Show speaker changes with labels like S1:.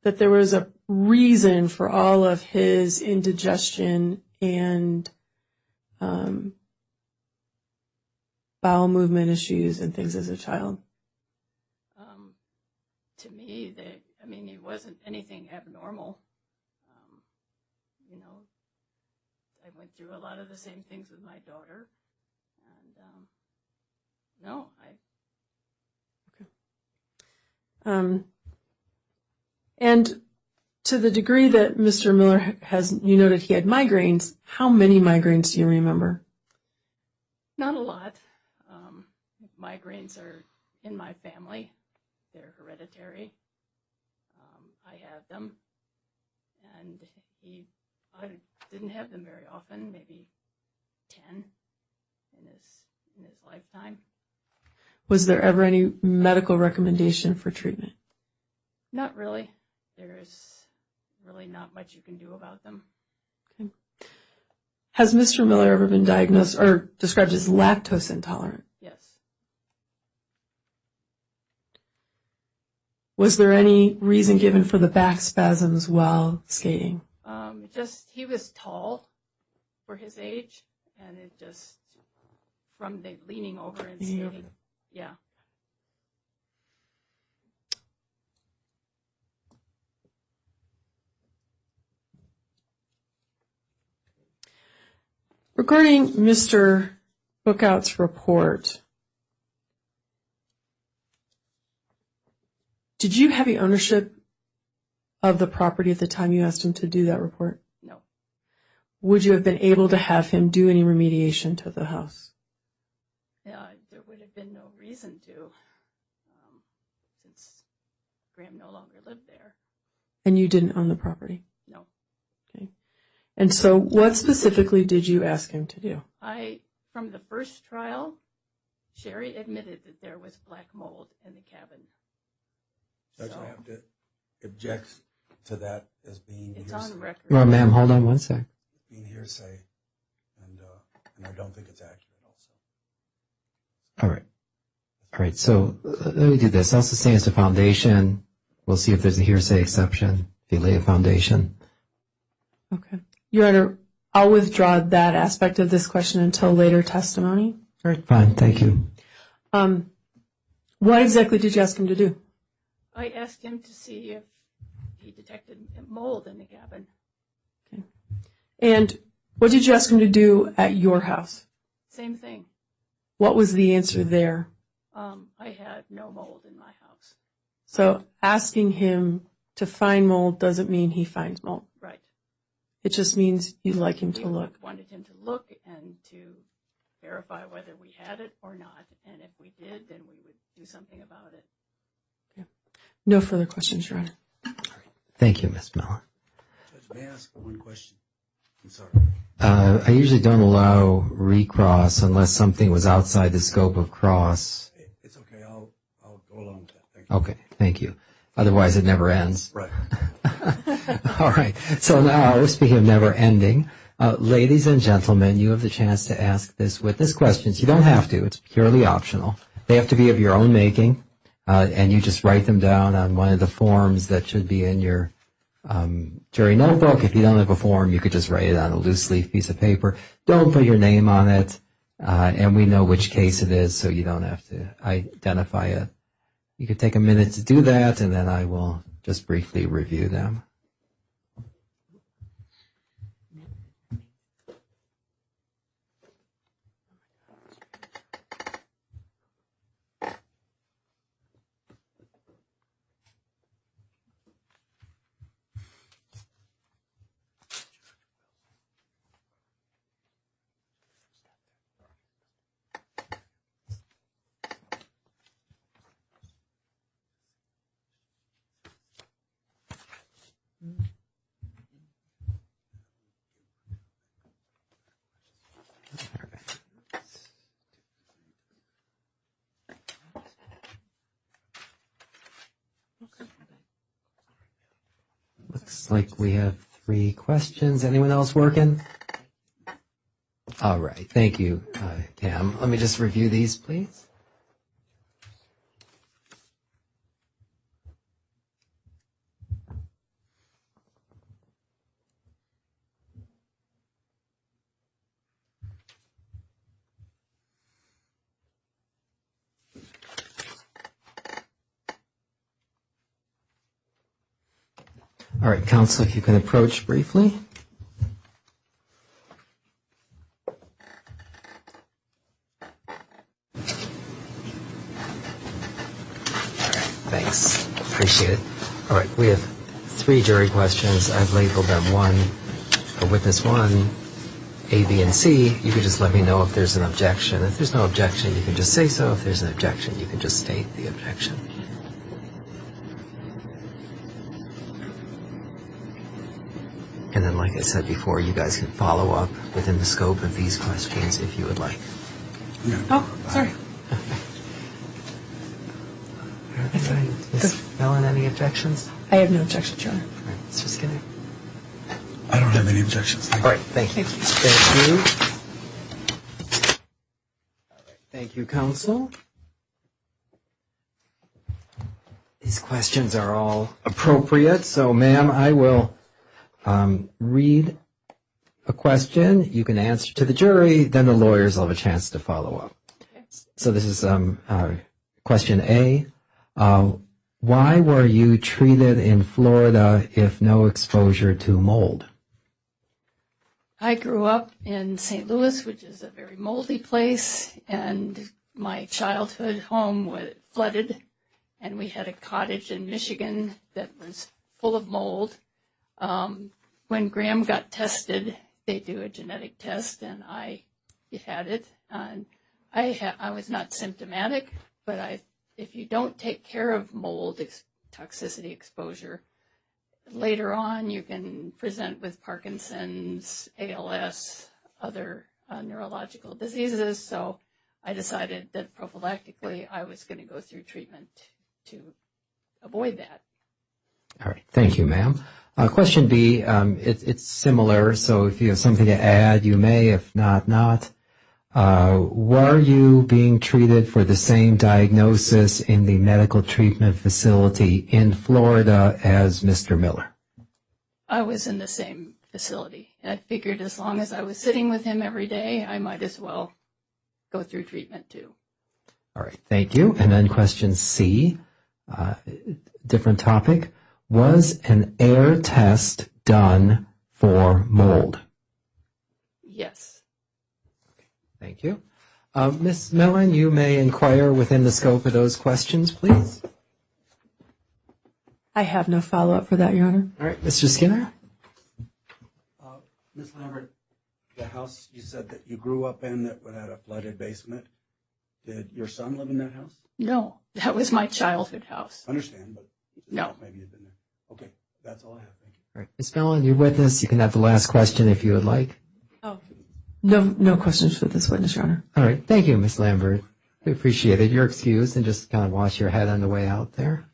S1: that there was a reason for all of his indigestion and bowel movement issues and things as a child?
S2: To me, he wasn't anything abnormal. I went through a lot of the same things with my daughter, and
S1: Okay. And to the degree that Mr. Miller you noted he had migraines, how many migraines do you remember?
S2: Not a lot. Migraines are in my family. They're hereditary. I have them, and I didn't have them very often, maybe 10 in his lifetime.
S1: Was there ever any medical recommendation for treatment?
S2: Not really. There's really not much you can do about them.
S1: Okay. Has Mr. Miller ever been diagnosed or described as lactose intolerant?
S2: Yes.
S1: Was there any reason given for the back spasms while skating?
S2: He was tall for his age, and it just, from the leaning over and skating, yeah.
S1: Regarding Mr. Bookout's report, did you have the ownership of the property at the time you asked him to do that report?
S2: No.
S1: Would you have been able to have him do any remediation to the house?
S2: There would have been no reason to, since Graham no longer lived there.
S1: And you didn't own the property?
S2: No.
S1: Okay. And so what specifically did you ask him to do?
S2: From the first trial, Sherry admitted that there was black mold in the cabin.
S3: Judge, I have to object to that as being
S2: It's
S3: hearsay.
S2: on record.
S4: Well, ma'am, hold on one sec.
S3: Being hearsay, and I don't think it's accurate also.
S4: All right, so let me do this. I'll sustain as a foundation. We'll see if there's a hearsay exception if you lay a foundation.
S1: Okay. Your Honor, I'll withdraw that aspect of this question until later testimony.
S4: All right, fine, thank you.
S1: What exactly did you ask him to do?
S2: I asked him to see if he detected mold in the cabin.
S1: Okay. And what did you ask him to do at your house?
S2: Same thing.
S1: What was the answer there?
S2: I had no mold in my house.
S1: So asking him to find mold doesn't mean he finds mold.
S2: Right.
S1: It just means you'd like him to look.
S2: We wanted him to look and to verify whether we had it or not. And if we did, then we would do something about it.
S1: Okay. No further questions, Your Honor.
S4: Thank you, Ms. Mellon.
S3: Judge, may I ask one question? I'm sorry.
S4: I usually don't allow recross unless something was outside the scope of cross.
S3: It's okay. I'll go along with that. Thank you.
S4: Okay, thank you. Otherwise, it never ends.
S3: Right.
S4: All right. So now, speaking of never ending, ladies and gentlemen, you have the chance to ask this witness questions. You don't have to. It's purely optional. They have to be of your own making, and you just write them down on one of the forms that should be in your jury notebook. If you don't have a form, you could just write it on a loose leaf piece of paper. Don't put your name on it, and we know which case it is, so you don't have to identify it. You could take a minute to do that, and then I will just briefly review them. Looks like we have 3 questions. Anyone else working? All right. Thank you, Cam. Let me just review these, please. All right, counsel, if you can approach briefly. Thanks. Appreciate it. All right, we have 3 jury questions. I've labeled them 1 for witness 1, A, B, and C. You could just let me know if there's an objection. If there's no objection, you can just say so. If there's an objection, you can just state the objection. And then, like I said before, you guys can follow up within the scope of these questions if you would like.
S1: Oh, sorry.
S4: Ms. Mellon, any objections?
S1: I have no objection, Your Honor.
S4: All right, Mr. Skinner.
S3: I don't have any objections. Thank you.
S4: All right, thank you. Thank you. All right, thank you, counsel. These questions are all appropriate, so ma'am, I will read a question. You can answer to the jury, then the lawyers will have a chance to follow up. So this is question A. Why were you treated in Florida if no exposure to mold?
S2: I grew up in St. Louis, which is a very moldy place, and my childhood home was flooded, and we had a cottage in Michigan that was full of mold. When Graham got tested, they do a genetic test, and I had it. And I was not symptomatic, but if you don't take care of mold toxicity exposure, later on you can present with Parkinson's, ALS, other neurological diseases. So I decided that prophylactically I was going to go through treatment to avoid that.
S4: All right, thank you, ma'am. Question B, it's similar, so if you have something to add, you may, if not, not. Were you being treated for the same diagnosis in the medical treatment facility in Florida as Mr. Miller?
S2: I was in the same facility. I figured as long as I was sitting with him every day, I might as well go through treatment too.
S4: All right, thank you. And then question C, different topic. Was an air test done for mold?
S2: Yes.
S4: Thank you. Ms. Mellon, you may inquire within the scope of those questions, please.
S1: I have no follow-up for that, Your Honor.
S4: All right, Mr. Skinner?
S3: Ms. Lambert, the house you said that you grew up in that had a flooded basement, did your son live in that house?
S2: No, that was my childhood house.
S3: Understand, but
S2: No.
S3: maybe you've been there. Okay, that's all I have. Thank you.
S4: All right, Ms. Mellon, your witness, you can have the last question if you would like.
S1: Oh, no questions for this witness, Your Honor.
S4: All right, thank you, Ms. Lambert. We appreciate it. You're excused, and just kind of wash your head on the way out there.